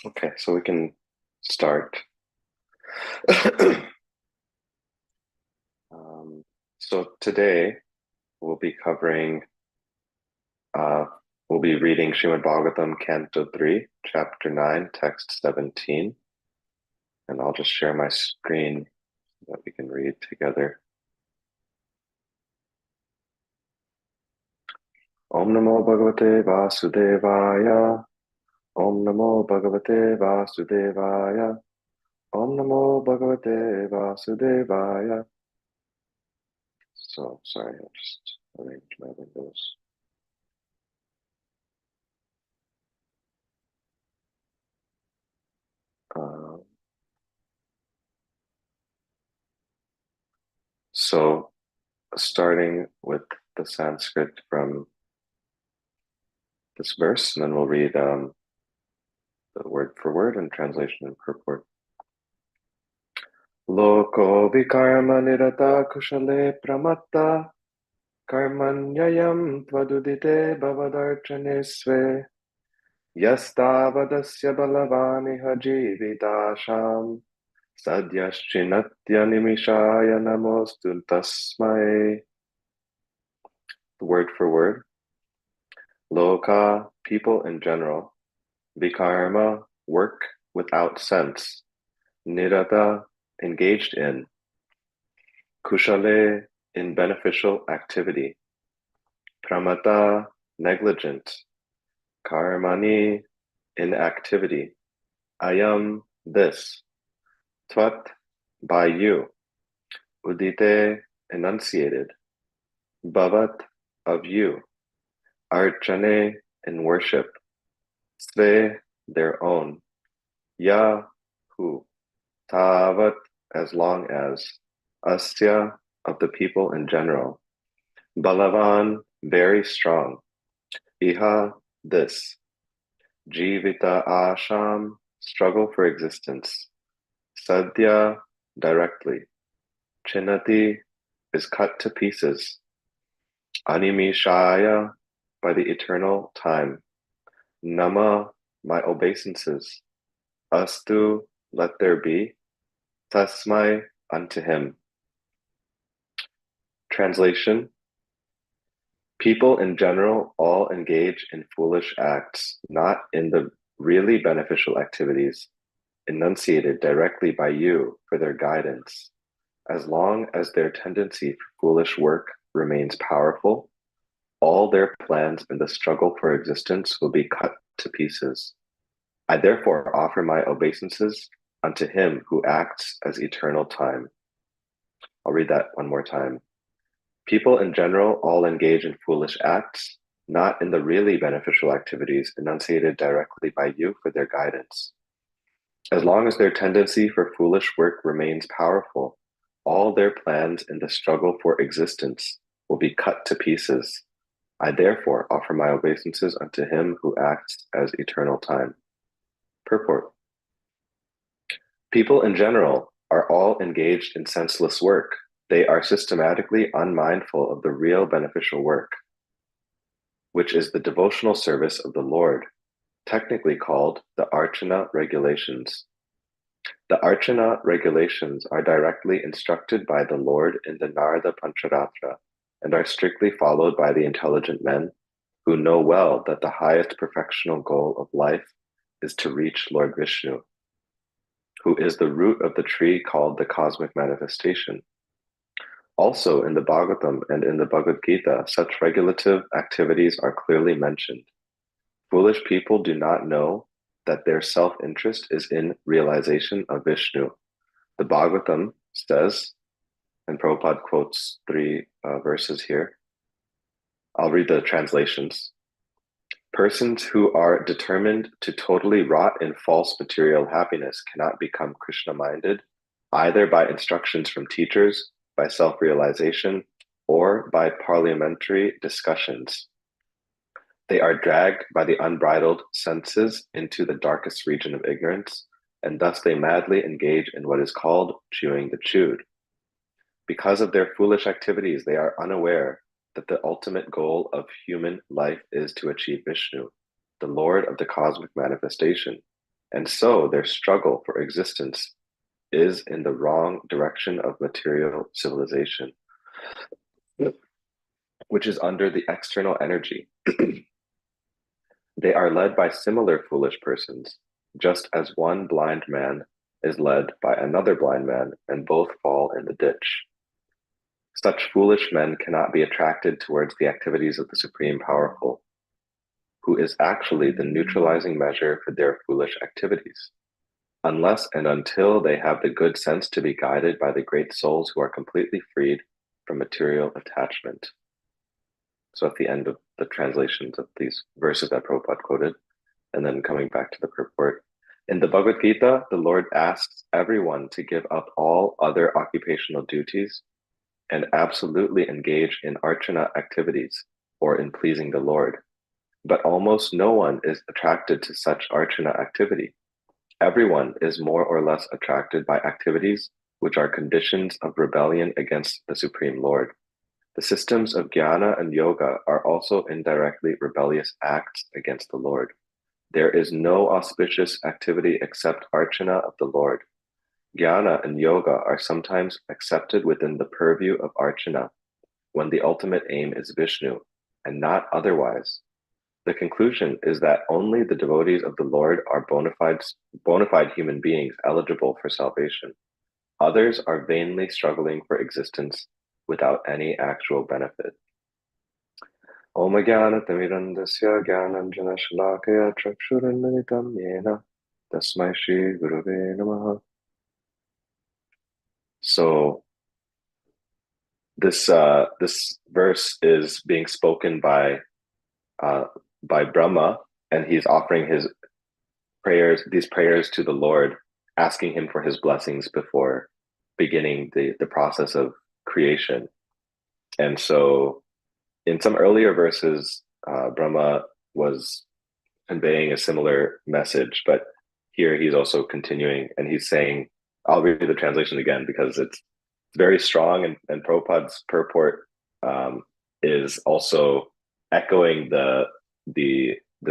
Okay, so we can start. um, so today we'll be covering, uh, we'll be reading Srimad Bhagavatam, Canto 3, Chapter 9, Text 17. And I'll just share my screen so that we can read together. Om Namo Bhagavate Vasudevaya. Om Namo Bhagavate Vasudevaya. Om Namo Bhagavate Vasudevaya. So, sorry, I'll just arrange my windows. So, starting with the Sanskrit from this verse, and then we'll read the word for word and translation and purport. Loko vikarma nirata kushale pramatta karmanyayam tvadudite bhavadarchane sve yastavadasya balavaniha jividasham sadyaschinatya nimishaya namostu tasmai. Word for word. Loka, people in general. Vikarma, work without sense. Nirata, engaged in. Kushale, in beneficial activity. Pramata, negligent. Karmani, in activity. Ayam, this. Tvat, by you. Udite, enunciated. Bhavat, of you. Archane, in worship. Sve, their own. Ya, who. Tavat, as long as. Asya, of the people in general. Balavan, very strong. Iha, this. Jivita asham, struggle for existence. Sadhya, directly. Chinati, is cut to pieces. Animishaya, by the eternal time. Nama, my obeisances. Astu, let there be. Tasmai, unto him. Translation. People in general all engage in foolish acts, not in the really beneficial activities enunciated directly by you for their guidance. As long as their tendency for foolish work remains powerful, all their plans in the struggle for existence will be cut to pieces. I therefore offer my obeisances unto him who acts as eternal time. I'll read that one more time. People in general all engage in foolish acts, not in the really beneficial activities enunciated directly by you for their guidance. As long as their tendency for foolish work remains powerful, all their plans in the struggle for existence will be cut to pieces. I therefore offer my obeisances unto him who acts as eternal time. Purport. People in general are all engaged in senseless work. They are systematically unmindful of the real beneficial work, which is the devotional service of the Lord, technically called the Archana regulations. The Archana regulations are directly instructed by the Lord in the Narada Pancharatra and are strictly followed by the intelligent men who know well that the highest perfectional goal of life is to reach Lord Vishnu, who is the root of the tree called the cosmic manifestation. Also in the Bhagavatam and in the Bhagavad Gita, such regulative activities are clearly mentioned. Foolish people do not know that their self-interest is in realization of Vishnu. The Bhagavatam says, and Prabhupada quotes three verses here. I'll read the translations. Persons who are determined to totally rot in false material happiness cannot become Krishna-minded, either by instructions from teachers, by self-realization, or by parliamentary discussions. They are dragged by the unbridled senses into the darkest region of ignorance, and thus they madly engage in what is called chewing the chewed. Because of their foolish activities, they are unaware that the ultimate goal of human life is to achieve Vishnu, the Lord of the cosmic manifestation, and so their struggle for existence is in the wrong direction of material civilization, which is under the external energy. They are led by similar foolish persons, just as one blind man is led by another blind man, and both fall in the ditch. Such foolish men cannot be attracted towards the activities of the Supreme Powerful, who is actually the neutralizing measure for their foolish activities, unless and until they have the good sense to be guided by the great souls who are completely freed from material attachment. So at the end of the translations of these verses that Prabhupada quoted, and then coming back to the purport, in the Bhagavad Gita, the Lord asks everyone to give up all other occupational duties and absolutely engage in archana activities or in pleasing the Lord. But almost no one is attracted to such archana activity. Everyone is more or less attracted by activities which are conditions of rebellion against the Supreme Lord. The systems of jnana and yoga are also indirectly rebellious acts against the Lord. There is no auspicious activity except archana of the Lord. Jnana and yoga are sometimes accepted within the purview of archana when the ultimate aim is Vishnu and not otherwise. The conclusion is that only the devotees of the Lord are bona fide human beings eligible for salvation. Others are vainly struggling for existence without any actual benefit. Om Jnana Tamirandasya Jnananjana Shalakaya Chakshurunmilitam Yena Tasmai Shri Gurave Namaha. So this verse is being spoken by Brahma, and he's offering these prayers to the Lord, asking him for his blessings before beginning the process of creation. And so in some earlier verses, Brahma was conveying a similar message, but here he's also continuing, and he's saying, I'll read the translation again because it's very strong, and Prabhupada's purport is also echoing the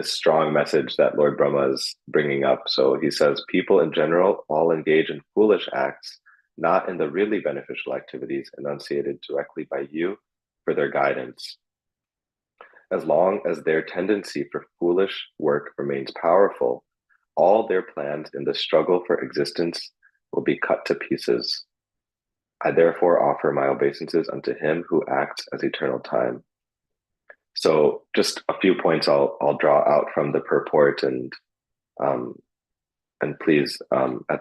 strong message that Lord Brahma is bringing up. So he says, people in general all engage in foolish acts, not in the really beneficial activities enunciated directly by you for their guidance. As long as their tendency for foolish work remains powerful, all their plans in the struggle for existence will be cut to pieces. I therefore offer my obeisances unto him who acts as eternal time. So just a few points I'll draw out from the purport, and please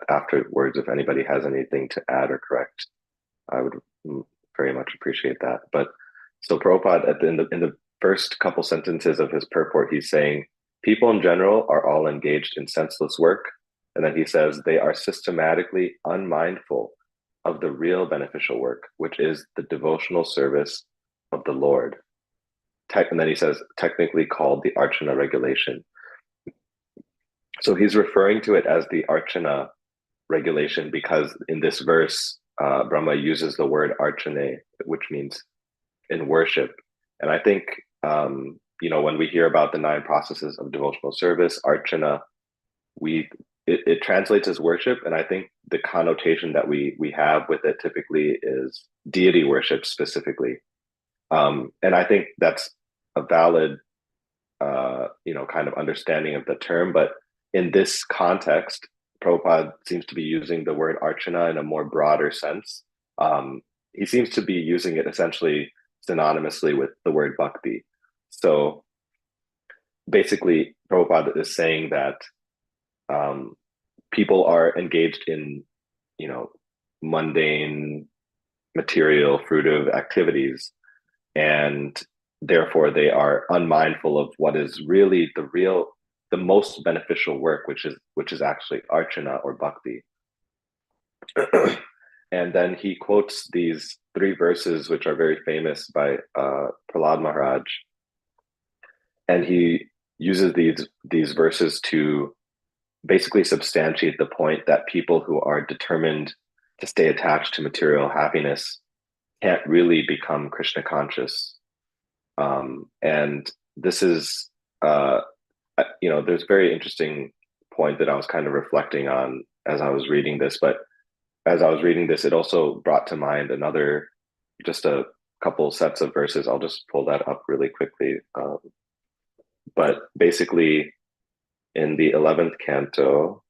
afterwards, if anybody has anything to add or correct, I would very much appreciate that. But so Prabhupada in the first couple sentences of his purport, he's saying people in general are all engaged in senseless work, and then he says they are systematically unmindful of the real beneficial work, which is the devotional service of the Lord. And then he says, technically called the Archana regulation. So he's referring to it as the Archana regulation because in this verse, Brahma uses the word Archane, which means in worship. And I think, when we hear about the 9 processes of devotional service, Archana, it translates as worship. And I think the connotation that we have with it typically is deity worship specifically. And I think that's a valid, kind of understanding of the term. But in this context, Prabhupada seems to be using the word Archana in a more broader sense. He seems to be using it essentially synonymously with the word bhakti. So basically, Prabhupada is saying that people are engaged in, mundane, material, fruitive activities, and therefore they are unmindful of what is really the most beneficial work, which is actually archana or bhakti. And then he quotes these 3 verses, which are very famous by Prahlad Maharaj, and he uses these verses to basically substantiate the point that people who are determined to stay attached to material happiness can't really become Krishna conscious. And this is, there's very interesting point that I was kind of reflecting on as I was reading this. But as I was reading this, it also brought to mind another, just a couple sets of verses. I'll just pull that up really quickly. But basically, in the 11th canto,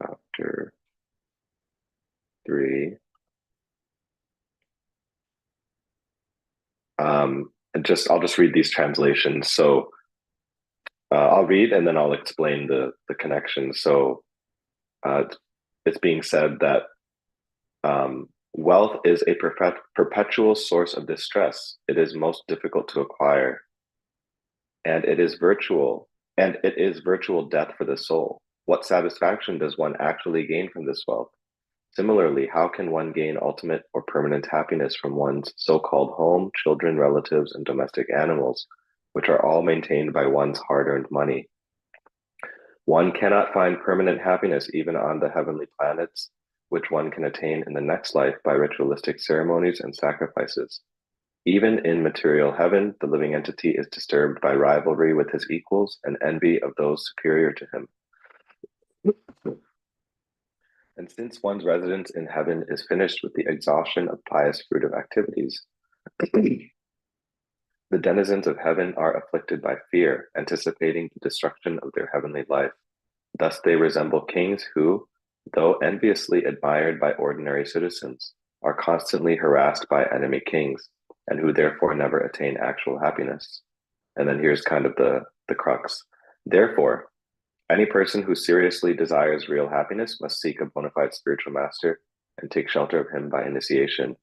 chapter 3, and I'll just read these translations. So I'll read and then I'll explain the connection. So uh, it's being said that wealth is a perpetual source of distress. It is most difficult to acquire, and it is virtual death for the soul. What satisfaction does one actually gain from this wealth? Similarly, how can one gain ultimate or permanent happiness from one's so-called home, children, relatives, and domestic animals, which are all maintained by one's hard-earned money? One cannot find permanent happiness even on the heavenly planets, which one can attain in the next life by ritualistic ceremonies and sacrifices. Even in material heaven, the living entity is disturbed by rivalry with his equals and envy of those superior to him. And since one's residence in heaven is finished with the exhaustion of pious fruitive activities, the denizens of heaven are afflicted by fear, anticipating the destruction of their heavenly life. Thus they resemble kings who, though enviously admired by ordinary citizens, are constantly harassed by enemy kings, and who therefore never attain actual happiness. And then here's kind of the crux. Therefore, any person who seriously desires real happiness must seek a bona fide spiritual master and take shelter of him by initiation.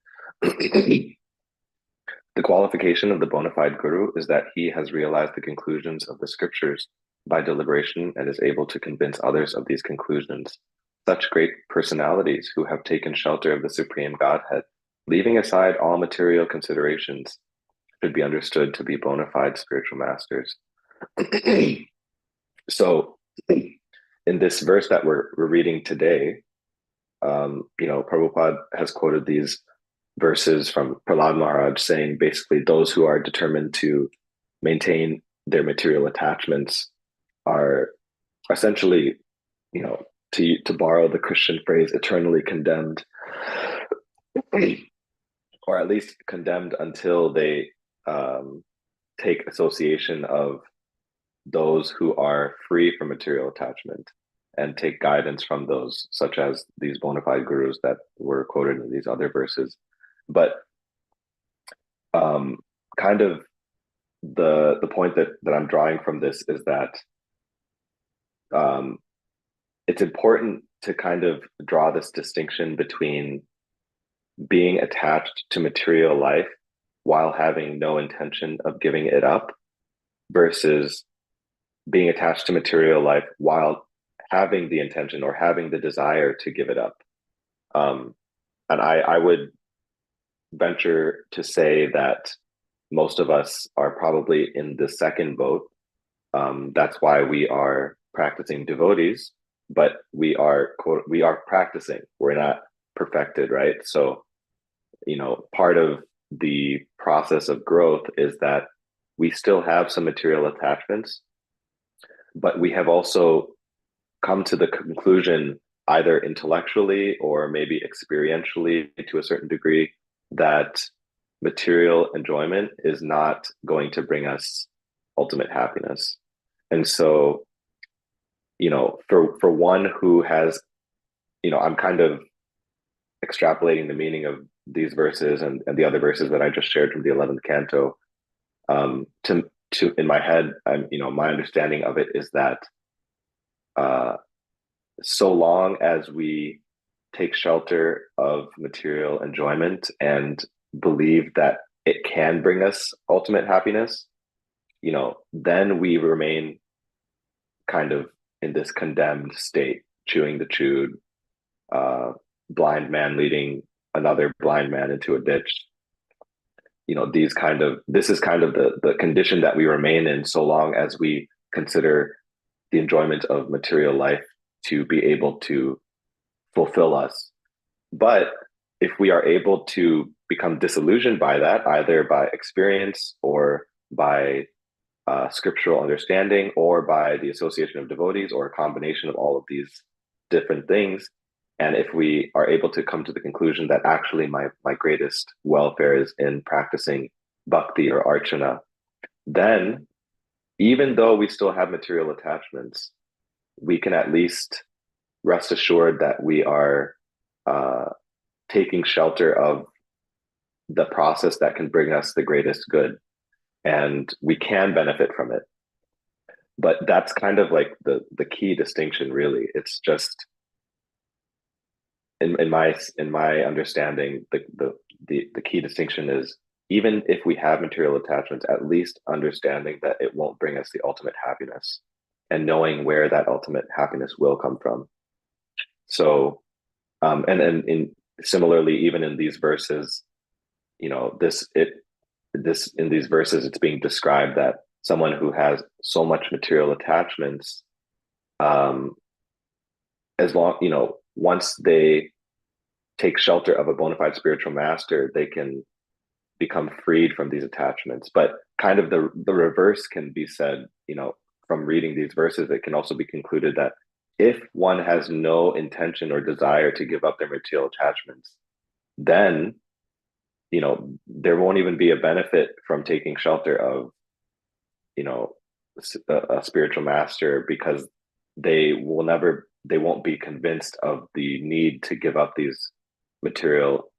The qualification of the bona fide guru is that he has realized the conclusions of the scriptures by deliberation and is able to convince others of these conclusions. Such great personalities who have taken shelter of the Supreme Godhead, leaving aside all material considerations, should be understood to be bona fide spiritual masters. So, in this verse that we're reading today, Prabhupada has quoted these verses from Prahlad Maharaj saying basically those who are determined to maintain their material attachments are essentially, to borrow the Christian phrase, eternally condemned, or at least condemned until they take association of those who are free from material attachment and take guidance from those, such as these bona fide gurus that were quoted in these other verses. But kind of the point that I'm drawing from this is that it's important to kind of draw this distinction between being attached to material life while having no intention of giving it up versus being attached to material life while having the intention or having the desire to give it up. And I would venture to say that most of us are probably in the second boat. That's why we are practicing devotees, but we are practicing. We're not perfected, right? So, part of the process of growth is that we still have some material attachments, but we have also come to the conclusion, either intellectually or maybe experientially to a certain degree, that material enjoyment is not going to bring us ultimate happiness. And so, for one who has, I'm kind of extrapolating the meaning of these verses and the other verses that I just shared from the 11th canto, to in my head, my understanding of it is that so long as we take shelter of material enjoyment and believe that it can bring us ultimate happiness, then we remain kind of in this condemned state, chewing the chewed, blind man leading another blind man into a ditch. This is kind of the condition that we remain in so long as we consider the enjoyment of material life to be able to fulfill us. But if we are able to become disillusioned by that, either by experience or by scriptural understanding or by the association of devotees or a combination of all of these different things. And if we are able to come to the conclusion that actually my greatest welfare is in practicing bhakti or archana, then even though we still have material attachments, we can at least rest assured that we are taking shelter of the process that can bring us the greatest good, and we can benefit from it. But that's kind of like the key distinction, really. It's just in my understanding, the key distinction is, even if we have material attachments, at least understanding that it won't bring us the ultimate happiness and knowing where that ultimate happiness will come from. So and in similarly, even in these verses, this in these verses, it's being described that someone who has so much material attachments, as long, once they take shelter of a bona fide spiritual master, they can become freed from these attachments. But kind of the reverse can be said, from reading these verses. It can also be concluded that if one has no intention or desire to give up their material attachments, then there won't even be a benefit from taking shelter of a spiritual master, because they won't be convinced of the need to give up these material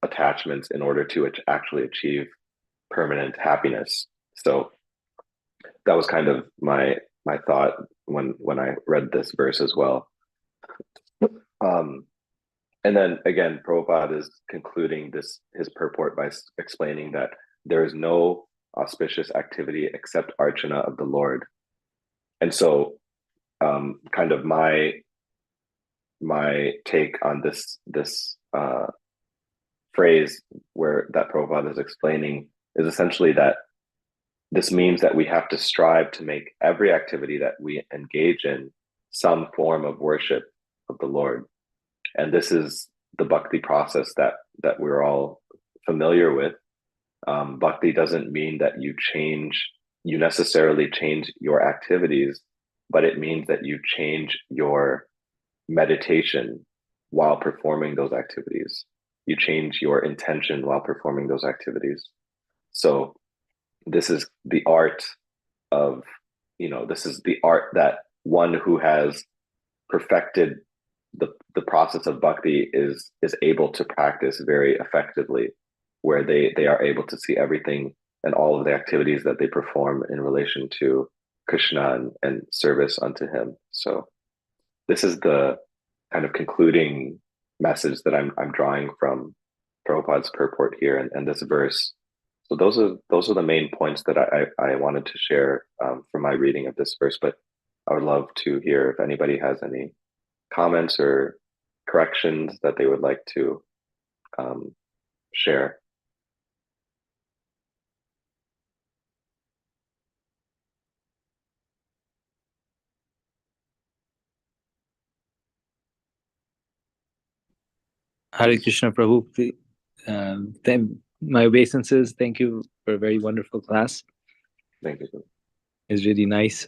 attachments in order to actually achieve permanent happiness. So that was kind of my thought when I read this verse as well. And then again, Prabhupada is concluding his purport by explaining that there is no auspicious activity except archana of the Lord. And so kind of my take on this phrase where that Prabhupada is explaining is essentially that this means that we have to strive to make every activity that we engage in some form of worship of the Lord. And this is the bhakti process that we're all familiar with. Bhakti doesn't mean that you necessarily change your activities, but it means that you change your meditation while performing those activities. You change your intention while performing those activities. So this is the art of, this is the art that one who has perfected the process of bhakti is able to practice very effectively, where they are able to see everything and all of the activities that they perform in relation to Krishna and service unto him. So this is the kind of concluding message that I'm drawing from Prabhupada's purport here and this verse. So those are the main points that I wanted to share from my reading of this verse. But I would love to hear if anybody has any comments or corrections that they would like to share. Hare Krishna, Prabhu. My obeisances. Thank you for a very wonderful class. Thank you. It's really nice.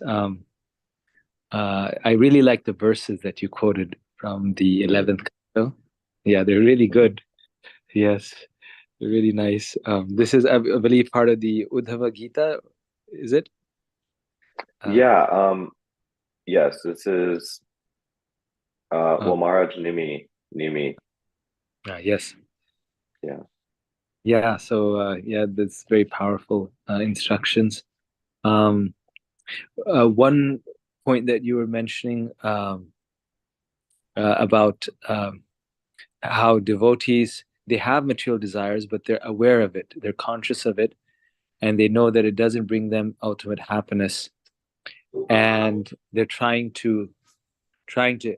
I really like the verses that you quoted from the 11th canto. Yeah, they're really good. Yes, they're really nice. This is, I believe, part of the Uddhava Gita, is it? Yeah. Yes, this is well, Maharaj Nimi. Yes. Yeah. Yeah. So yeah, that's very powerful instructions. One point that you were mentioning about how devotees, they have material desires, but they're aware of it, they're conscious of it, and they know that it doesn't bring them ultimate happiness, and they're trying to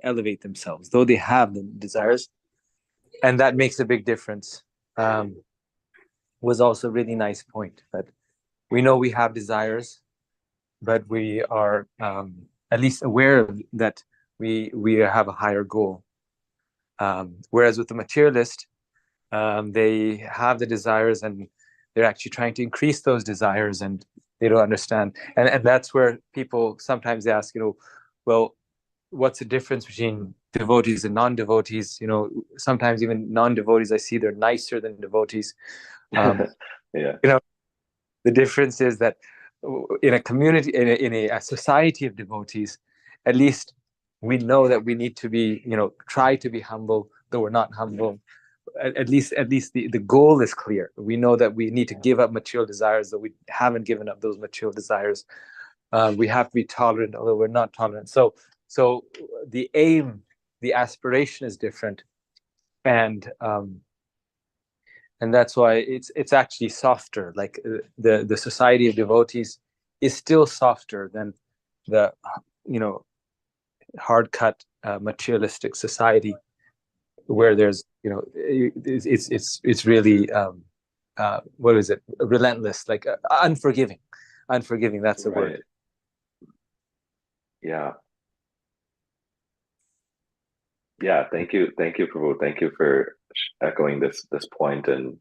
elevate themselves, though they have the desires, and that makes a big difference. Was also a really nice point, that we know we have desires, but we are at least aware of that we have a higher goal. Whereas with the materialist, they have the desires and they're actually trying to increase those desires, and They don't understand. And that's where people sometimes ask, well, what's the difference between devotees and non-devotees? Sometimes even non-devotees, I see they're nicer than devotees. Yeah. The difference is that in a community, in a society of devotees, at least we know that we need to be, try to be humble, though we're not humble. At least the goal is clear. We know that we need to give up material desires, though we haven't given up those material desires. We have to be tolerant, although we're not tolerant. So the aim, the aspiration is different, and that's why it's actually softer. Like the society of devotees is still softer than the hard cut materialistic society, where there's it's really what is it, relentless, like unforgiving. That's the word. Yeah. Thank you, Prabhu. Thank you for echoing this point and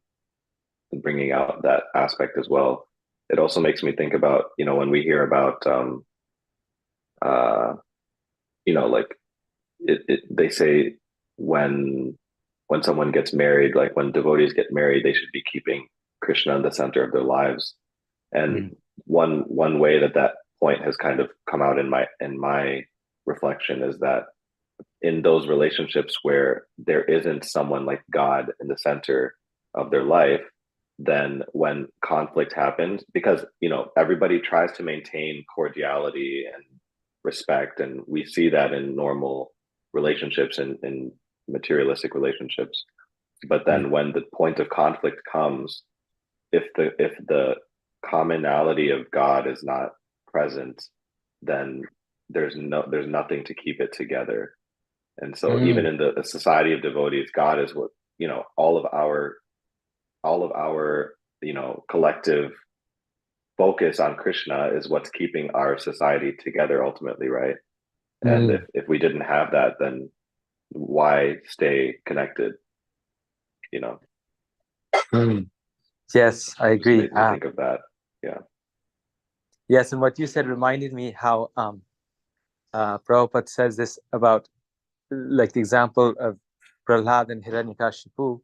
bringing out that aspect as well. It also makes me think about, when we hear about like they say when someone gets married, like when devotees get married, they should be keeping Krishna in the center of their lives. And one way that point has kind of come out in my reflection is that in those relationships where there isn't someone like God in the center of their life, then when conflict happens, because everybody tries to maintain cordiality and respect, and we see that in normal relationships and in materialistic relationships. But then when the point of conflict comes, if the commonality of God is not present, then there's nothing to keep it together. And so even in the society of devotees, God is what, all of our collective focus on Krishna is what's keeping our society together ultimately, right? And if we didn't have that, then why stay connected? Yes, I agree. Just made me think of that. Yeah. Yes, and what you said reminded me how Prabhupada says this about, like, the example of Prahlad and Hiranyakashipu,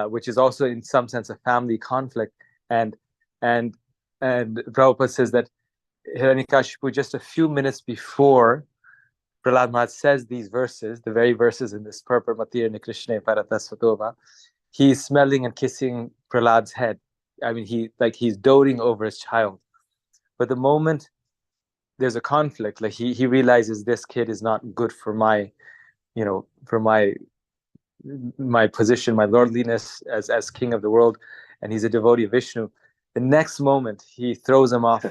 which is also in some sense a family conflict, and Prabhupada says that Hiranyakashipu, just a few minutes before Prahlad Maharaj says these verses, the very verses in this Purpur Matirne Krishna Paratasvatova, he's smelling and kissing Prahlad's head. I mean, he's doting over his child. But the moment there's a conflict, like he realizes this kid is not good for my position, my lordliness as king of the world, and he's a devotee of Vishnu. The next moment he throws him off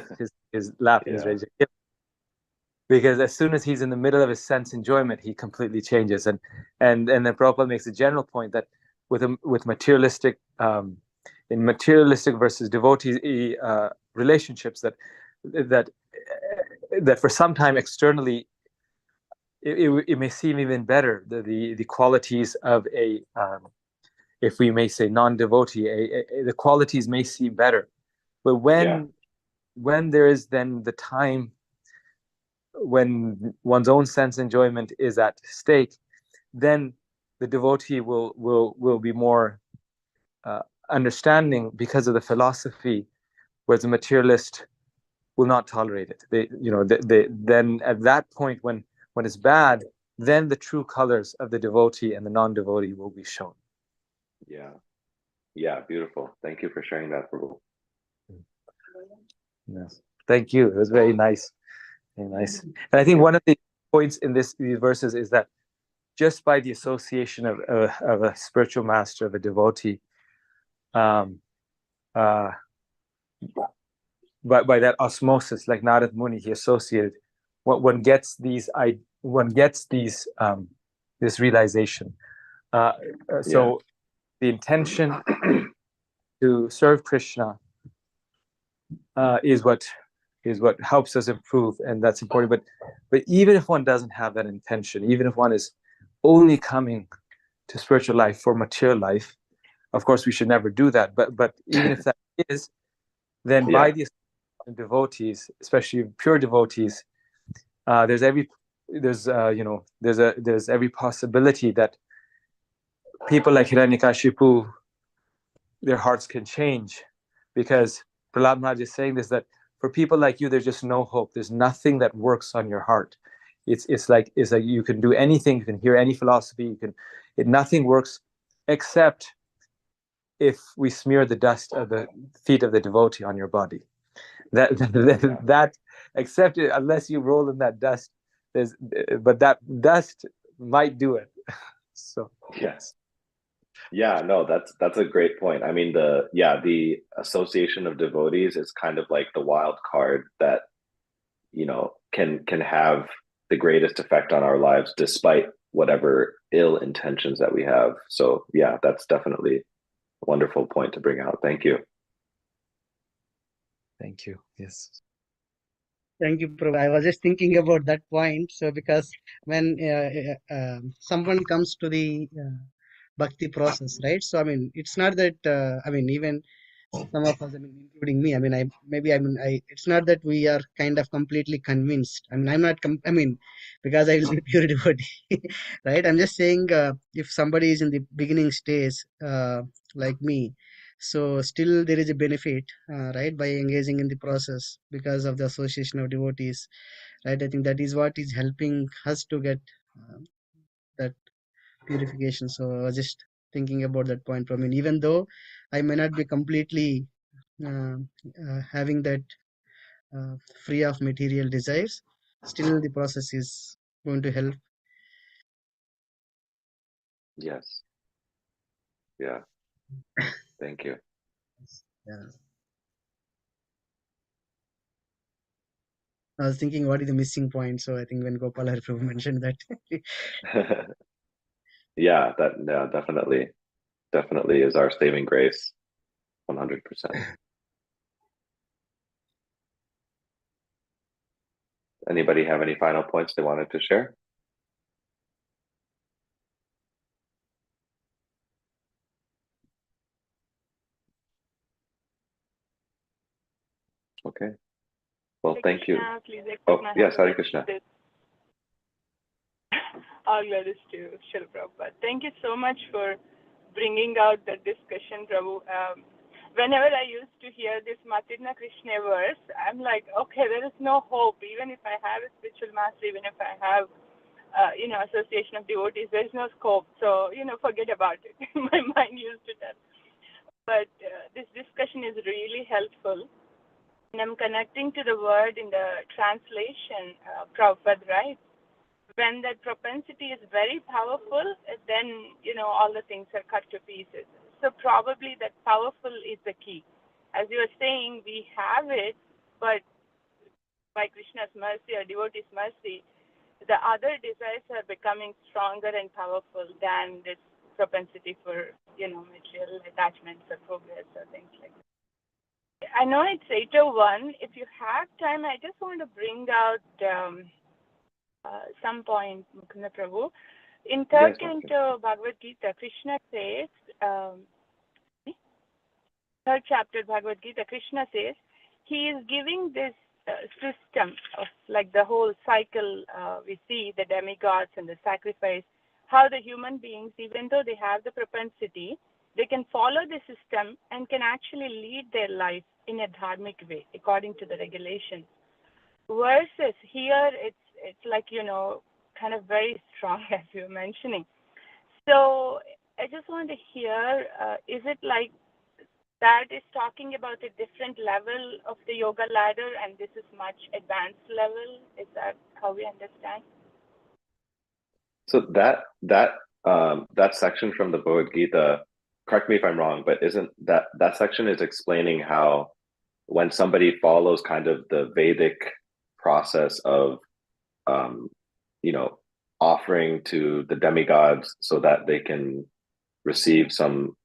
his lap and is ready to kill him. Because as soon as he's in the middle of his sense enjoyment, he completely changes. And then Prabhupada makes a general point that with materialistic in materialistic versus devotee relationships, that for some time externally it may seem even better, the qualities of a if we may say non-devotee, the qualities may seem better, but when there is then the time when one's own sense enjoyment is at stake, then the devotee will be more understanding because of the philosophy, whereas the materialist will not tolerate it. Then at that point, when it's bad, then the true colors of the devotee and the non-devotee will be shown. Yeah, beautiful. Thank you for sharing that, Prabhu. Yes, thank you. It was very nice. Very nice. And I think one of the points in these verses is that just by the association of a spiritual master, of a devotee, by that osmosis, like Narad Muni, he associated, one gets this realization. So the intention to serve Krishna is what helps us improve, and that's important. But even if one doesn't have that intention, even if one is only coming to spiritual life for material life, of course we should never do that. But even if that is, then Yeah. by the devotees, especially pure devotees, there's every possibility that people like Hiranyakashipu, their hearts can change, because Prahlad Maharaj is saying this, that for people like you, there's just no hope. There's nothing that works on your heart. It's like you can do anything, you can hear any philosophy, nothing works except if we smear the dust of the feet of the devotee on your body. That except unless you roll in that dust, but that dust might do it. So Yes. Yeah, no, that's a great point. I mean, the association of devotees is kind of like the wild card that, can have the greatest effect on our lives despite whatever ill intentions that we have. So yeah, that's definitely a wonderful point to bring out. Thank you. Thank you. Yes. Thank you, Prabhu. I was just thinking about that point. So, because when someone comes to the bhakti process, right? So, I mean, it's not that, even some of us, including me, it's not that we are kind of completely convinced. I'm not, because I will be pure devotee, right? I'm just saying, if somebody is in the beginning stage, like me, so still there is a benefit, right, by engaging in the process because of the association of devotees, right? I think that is what is helping us to get that purification. So I was just thinking about that point. I mean, even though I may not be completely having that free of material desires, still the process is going to help. Yes. Yeah. Thank you. Yeah. I was thinking, what is the missing point? So I think when Gopal Hari Prabhu mentioned that. Yeah, definitely is our saving grace, 100%. Anybody have any final points they wanted to share? Okay. Well, thank you. Oh, yes, Hare Krishna. All glories to Srila Prabhupada. Thank you so much for bringing out the discussion, Prabhu. Whenever I used to hear this Matirna Krishna verse, I'm like, okay, there is no hope. Even if I have a spiritual master, even if I have, association of devotees, there is no scope. So, forget about it. My mind used to tell. But this discussion is really helpful. And I'm connecting to the word in the translation, Prabhupada, right? When that propensity is very powerful, then, all the things are cut to pieces. So probably that powerful is the key. As you were saying, we have it, but by Krishna's mercy or devotee's mercy, the other desires are becoming stronger and powerful than this propensity for, material attachments or progress or things like that. I know it's 8:01. If you have time, I just want to bring out some point, Mukunda Prabhu. In third canto Bhagavad Gita, Krishna says, third chapter Bhagavad Gita, Krishna says, he is giving this system of like the whole cycle. We see the demigods and the sacrifice, how the human beings, even though they have the propensity, they can follow the system and can actually lead their life in a dharmic way according to the regulations. Versus here, it's like, kind of very strong, as you were mentioning. So I just want to hear, is it like that is talking about a different level of the yoga ladder and this is much advanced level? Is that how we understand? So that section from the Bhagavad Gita, correct me if I'm wrong, but isn't that section is explaining how when somebody follows kind of the Vedic process of offering to the demigods so that they can receive some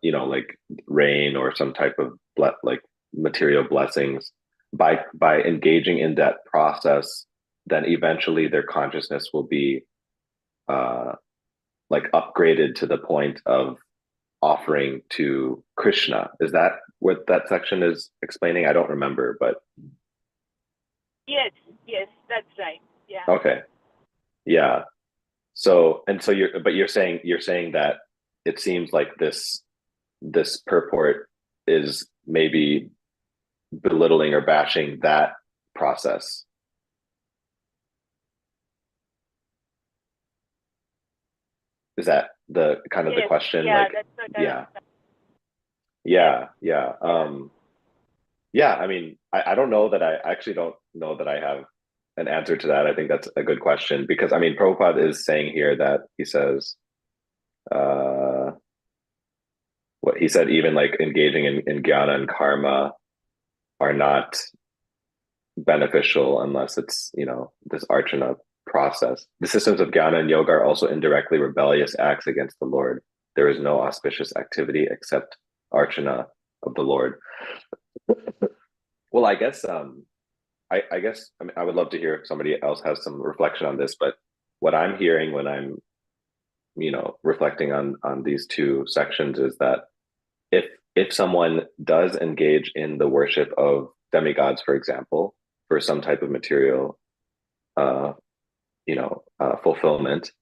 like rain or some type of like material blessings, by engaging in that process, then eventually their consciousness will be like upgraded to the point of offering to Krishna. Is that what that section is explaining? I don't remember, but Yes, that's right. Yeah. okay. Yeah. So you're saying that it seems like this purport is maybe belittling or bashing that process. Is that the kind of the Yes, question? yeah, Like, that's what I yeah, was. yeah, yeah. Yeah, I mean, I don't know that I actually don't know that I have an answer to that. I think that's a good question because I mean, Prabhupada is saying here that he says, uh, what he said, even like engaging in jnana and karma are not beneficial unless it's, this archana process. The systems of jnana and yoga are also indirectly rebellious acts against the Lord. There is no auspicious activity except archana of the Lord. Well, I guess I guess I mean I would love to hear if somebody else has some reflection on this, but what I'm hearing when I'm, reflecting on these two sections is that if someone does engage in the worship of demigods, for example, for some type of material fulfillment,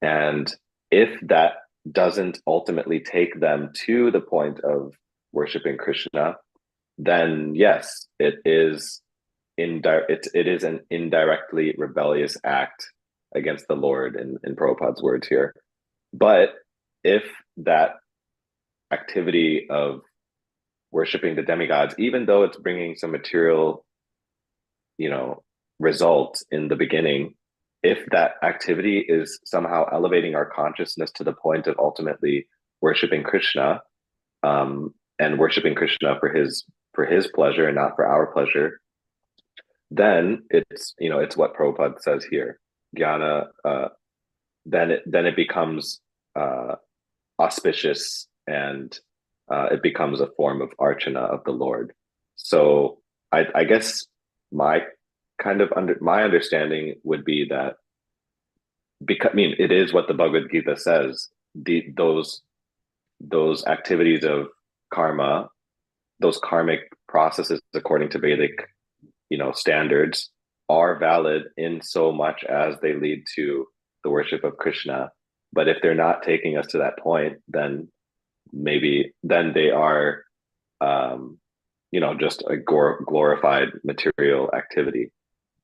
and if that doesn't ultimately take them to the point of worshiping Krishna, then yes, it is an indirectly rebellious act against the Lord in Prabhupada's words here. But if that activity of worshiping the demigods, even though it's bringing some material, result in the beginning, if that activity is somehow elevating our consciousness to the point of ultimately worshiping Krishna, and worshiping Krishna for his pleasure and not for our pleasure, then it's what Prabhupada says here. Jnana, then it becomes auspicious, and it becomes a form of archana of the Lord. So I guess my my understanding would be that, because I mean it is what the Bhagavad Gita says. Those activities of karma, those karmic processes according to Vedic standards, are valid in so much as they lead to the worship of Krishna. But if they're not taking us to that point, then they are just a glorified material activity,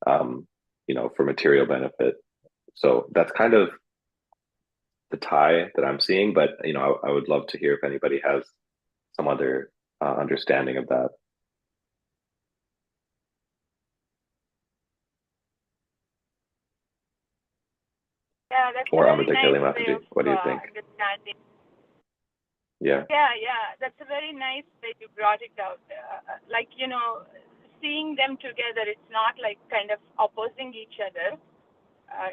for material benefit. So that's kind of the tie that I'm seeing, but I would love to hear if anybody has some other understanding of that. Yeah, that's a Or very Amrita nice way Mataji, of what do you think? understanding. Yeah. Yeah, that's a very nice way you brought it out. Seeing them together, it's not like kind of opposing each other.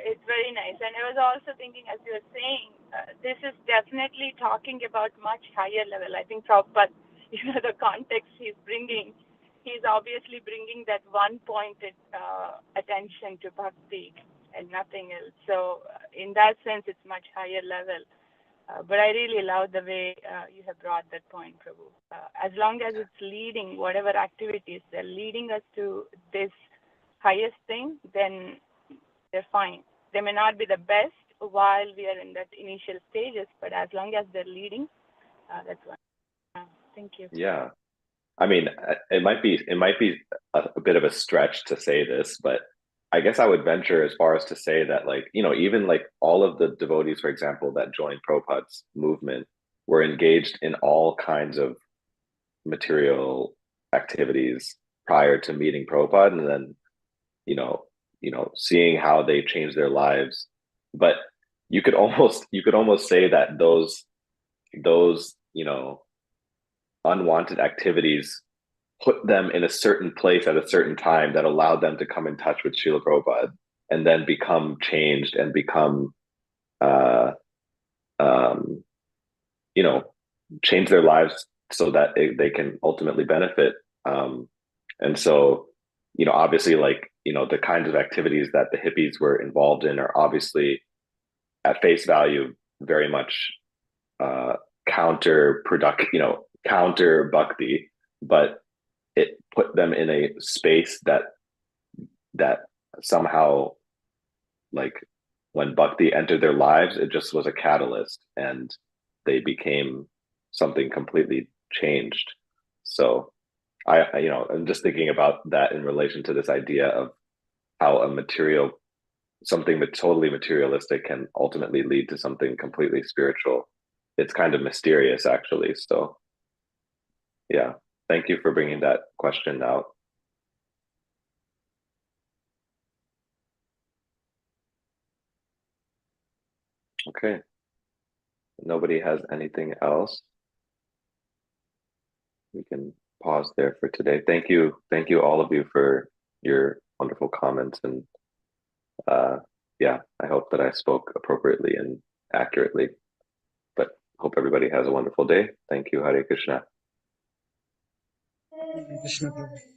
It's very nice. And I was also thinking, as you were saying, this is definitely talking about much higher level. I think Prabhupada, the context he's bringing, he's obviously bringing that one-pointed attention to bhakti and nothing else. So in that sense, it's much higher level. But I really love the way you have brought that point, Prabhu. As long as it's leading, whatever activities, they're leading us to this highest thing, then they're fine. They may not be the best while we are in that initial stages, but as long as they're leading, that's one. Thank you. Yeah. I mean, it might be a bit of a stretch to say this, but I guess I would venture as far as to say that, like, even like all of the devotees, for example, that joined Prabhupada's movement were engaged in all kinds of material activities prior to meeting Prabhupada, and then, seeing how they changed their lives. But you could almost say that those unwanted activities put them in a certain place at a certain time that allowed them to come in touch with Srila Prabhupada and then become changed and become, uh, um, change their lives so that they can ultimately benefit. And so, obviously, like, the kinds of activities that the hippies were involved in are obviously at face value very much counter bhakti, but it put them in a space that somehow, like, when bhakti entered their lives, it just was a catalyst, and they became something completely changed. So I'm just thinking about that in relation to this idea of how something totally materialistic can ultimately lead to something completely spiritual. It's kind of mysterious, actually. So yeah, thank you for bringing that question out. Okay, nobody has anything else. We can pause there for today. Thank you all of you for your wonderful comments, and yeah, I hope that I spoke appropriately and accurately. But hope everybody has a wonderful day. Thank you. Hare Krishna. Krishna Prabhu.